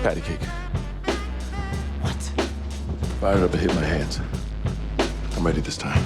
Patty cake. What? Fired up and hit my hands. I'm ready this time.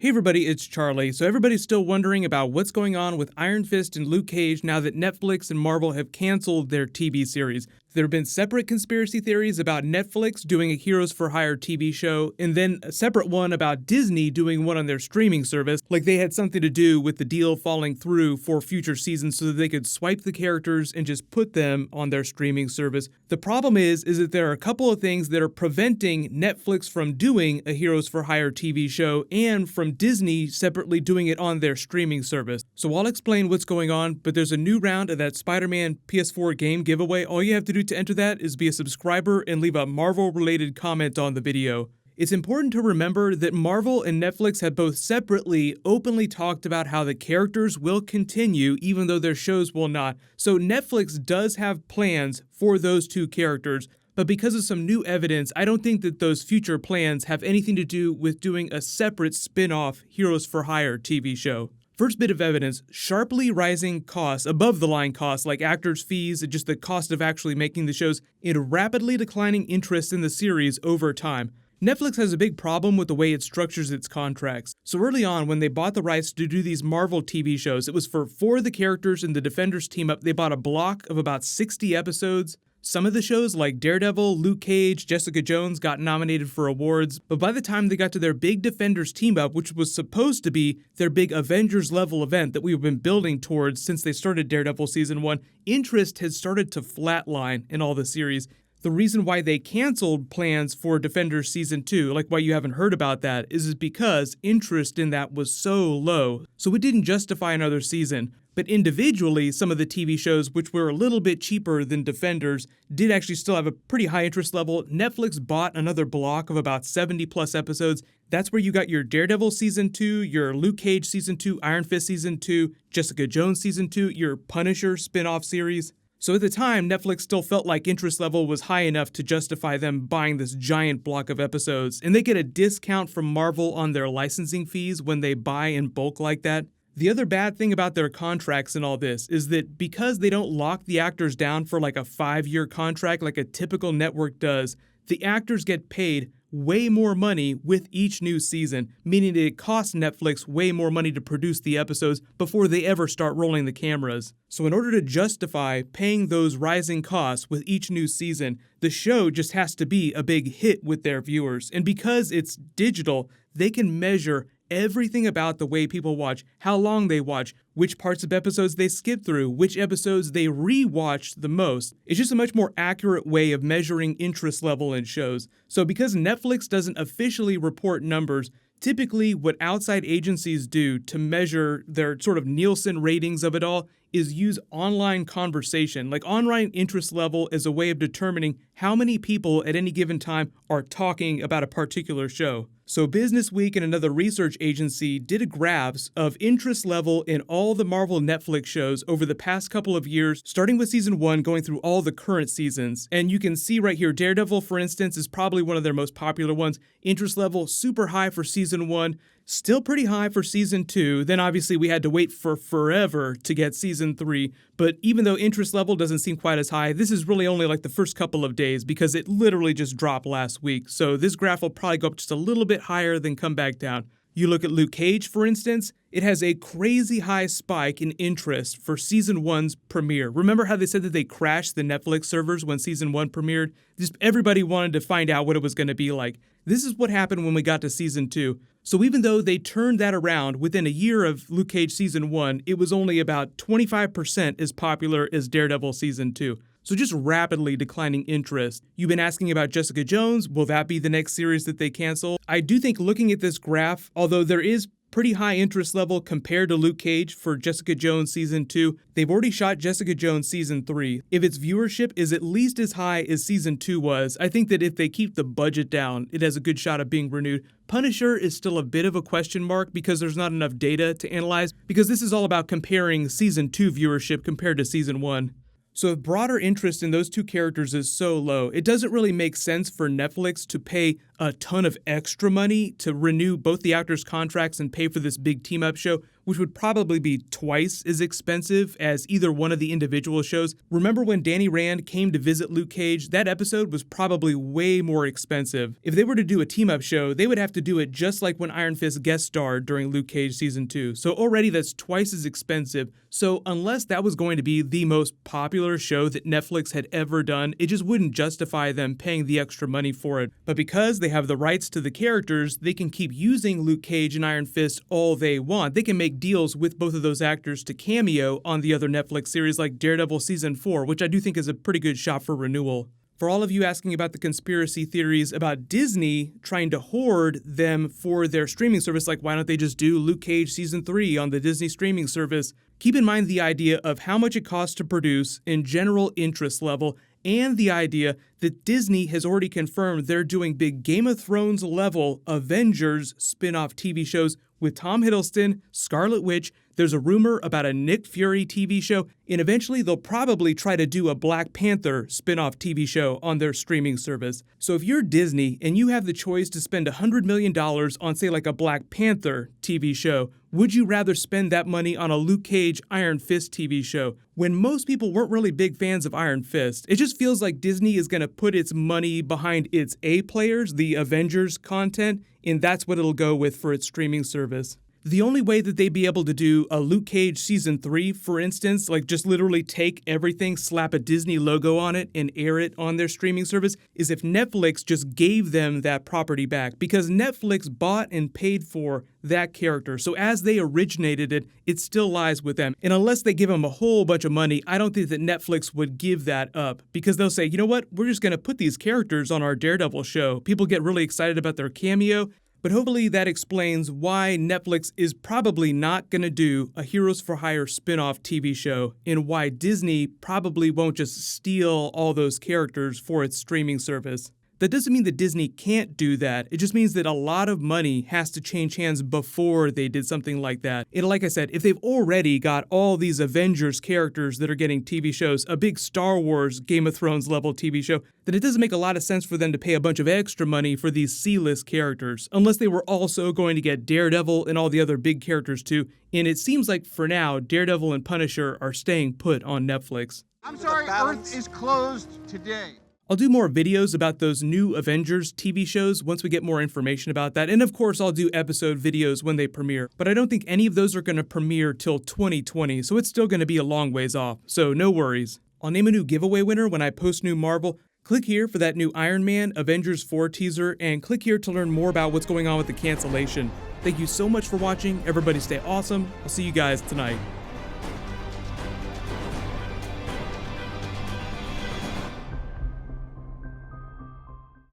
Hey everybody, it's Charlie. So everybody's still wondering about what's going on with Iron Fist and Luke Cage now that Netflix and Marvel have canceled their TV series. There have been separate conspiracy theories about Netflix doing a Heroes for Hire TV show, and then a separate one about Disney doing one on their streaming service, like they had something to do with the deal falling through for future seasons so that they could swipe the characters and just put them on their streaming service. The problem is that there are a couple of things that are preventing Netflix from doing a Heroes for Hire TV show and from Disney separately doing it on their streaming service. So I'll explain what's going on, but there's a new round of that Spider-Man PS4 game giveaway. All you have to do to enter that is be a subscriber and leave a Marvel-related comment on the video. It's important to remember that Marvel and Netflix have both separately openly talked about how the characters will continue even though their shows will not. So Netflix does have plans for those two characters, but because of some new evidence, I don't think that those future plans have anything to do with doing a separate spin-off Heroes for Hire TV show. First bit of evidence, sharply rising costs, above the line costs like actors' fees and just the cost of actually making the shows, and rapidly declining interest in the series over time. Netflix has a big problem with the way it structures its contracts. So early on, when they bought the rights to do these Marvel TV shows, it was for 4 of the characters in the Defenders team up. They bought a block of about 60 episodes. Some of the shows like Daredevil, Luke Cage, Jessica Jones got nominated for awards, but by the time they got to their big Defenders team-up, which was supposed to be their big Avengers-level event that we've been building towards since they started Daredevil Season 1, interest had started to flatline in all the series. The reason why they canceled plans for Defenders Season 2, like why you haven't heard about that, is because interest in that was so low, so it didn't justify another season. But individually, some of the TV shows, which were a little bit cheaper than Defenders, did actually still have a pretty high interest level. Netflix bought another block of about 70 plus episodes. That's where you got your Daredevil Season 2, your Luke Cage Season 2, Iron Fist Season 2, Jessica Jones Season 2, your Punisher spin-off series. So at the time, Netflix still felt like interest level was high enough to justify them buying this giant block of episodes, and they get a discount from Marvel on their licensing fees when they buy in bulk like that. The other bad thing about their contracts and all this is that because they don't lock the actors down for like a 5-year contract like a typical network does, the actors get paid way more money with each new season, meaning that it costs Netflix way more money to produce the episodes before they ever start rolling the cameras. So in order to justify paying those rising costs with each new season, the show just has to be a big hit with their viewers. And because it's digital, they can measure everything about the way people watch, how long they watch, which parts of episodes they skip through, which episodes they re-watch the most. It's just a much more accurate way of measuring interest level in shows. So because Netflix doesn't officially report numbers, typically what outside agencies do to measure their sort of Nielsen ratings of it all is use online conversation, like online interest level as a way of determining how many people at any given time are talking about a particular show. So Business Week and another research agency did a graphs of interest level in all the Marvel Netflix shows over the past couple of years, starting with season 1, going through all the current seasons. And you can see right here, Daredevil, for instance, is probably one of their most popular ones. Interest level super high for season 1, still pretty high for season 2. Then obviously we had to wait for forever to get season 3. But even though interest level doesn't seem quite as high, this is really only like the first couple of days because it literally just dropped last week. So this graph will probably go up just a little bit higher then come back down. You look at Luke Cage, for instance, it has a crazy high spike in interest for season 1's premiere. Remember how they said that they crashed the Netflix servers when season 1 premiered? Just everybody wanted to find out what it was going to be like. This is what happened when we got to season 2. So even though they turned that around within a year of Luke Cage season 1, it was only about 25% as popular as Daredevil season 2. So just rapidly declining interest. You've been asking about Jessica Jones. Will that be the next series that they cancel? I do think looking at this graph, although there is pretty high interest level compared to Luke Cage for Jessica Jones Season 2. They've already shot Jessica Jones Season 3. If its viewership is at least as high as Season 2 was, I think that if they keep the budget down, it has a good shot of being renewed. Punisher is still a bit of a question mark because there's not enough data to analyze, because this is all about comparing Season 2 viewership compared to Season 1. So if broader interest in those two characters is so low, it doesn't really make sense for Netflix to pay a ton of extra money to renew both the actors' contracts and pay for this big team-up show which would probably be twice as expensive as either one of the individual shows. Remember when Danny Rand came to visit Luke Cage? That episode was probably way more expensive. If they were to do a team-up show, they would have to do it just like when Iron Fist guest starred during Luke Cage Season 2. So already that's twice as expensive. So unless that was going to be the most popular show that Netflix had ever done, it just wouldn't justify them paying the extra money for it. But because they have the rights to the characters, they can keep using Luke Cage and Iron Fist all they want. They can make deals with both of those actors to cameo on the other Netflix series like Daredevil Season 4, which I do think is a pretty good shot for renewal. For all of you asking about the conspiracy theories about Disney trying to hoard them for their streaming service, like why don't they just do Luke Cage Season 3 on the Disney streaming service, keep in mind the idea of how much it costs to produce in general interest level, and the idea that Disney has already confirmed they're doing big Game of Thrones level Avengers spin-off TV shows with Tom Hiddleston, Scarlet Witch. There's a rumor about a Nick Fury TV show, and eventually they'll probably try to do a Black Panther spin-off TV show on their streaming service. So if you're Disney and you have the choice to spend $100 million on, say, like a Black Panther TV show, would you rather spend that money on a Luke Cage Iron Fist TV show? When most people weren't really big fans of Iron Fist, it just feels like Disney is going to put its money behind its A players, the Avengers content, and that's what it'll go with for its streaming service. The only way that they'd be able to do a Luke Cage Season 3, for instance, like just literally take everything, slap a Disney logo on it, and air it on their streaming service, is if Netflix just gave them that property back. Because Netflix bought and paid for that character. So as they originated it, it still lies with them. And unless they give them a whole bunch of money, I don't think that Netflix would give that up. Because they'll say, you know what, we're just going to put these characters on our Daredevil show. People get really excited about their cameo. But hopefully that explains why Netflix is probably not going to do a Heroes for Hire spin-off TV show, and why Disney probably won't just steal all those characters for its streaming service. That doesn't mean that Disney can't do that. It just means that a lot of money has to change hands before they did something like that. And like I said, if they've already got all these Avengers characters that are getting TV shows, a big Star Wars Game of Thrones level TV show, then it doesn't make a lot of sense for them to pay a bunch of extra money for these C-list characters, unless they were also going to get Daredevil and all the other big characters too. And it seems like for now, Daredevil and Punisher are staying put on Netflix. I'm sorry, Earth is closed today. I'll do more videos about those new Avengers TV shows once we get more information about that. And of course, I'll do episode videos when they premiere. But I don't think any of those are going to premiere till 2020, so it's still going to be a long ways off. So no worries. I'll name a new giveaway winner when I post new Marvel. Click here for that new Iron Man Avengers 4 teaser, and click here to learn more about what's going on with the cancellation. Thank you so much for watching. Everybody stay awesome. I'll see you guys tonight.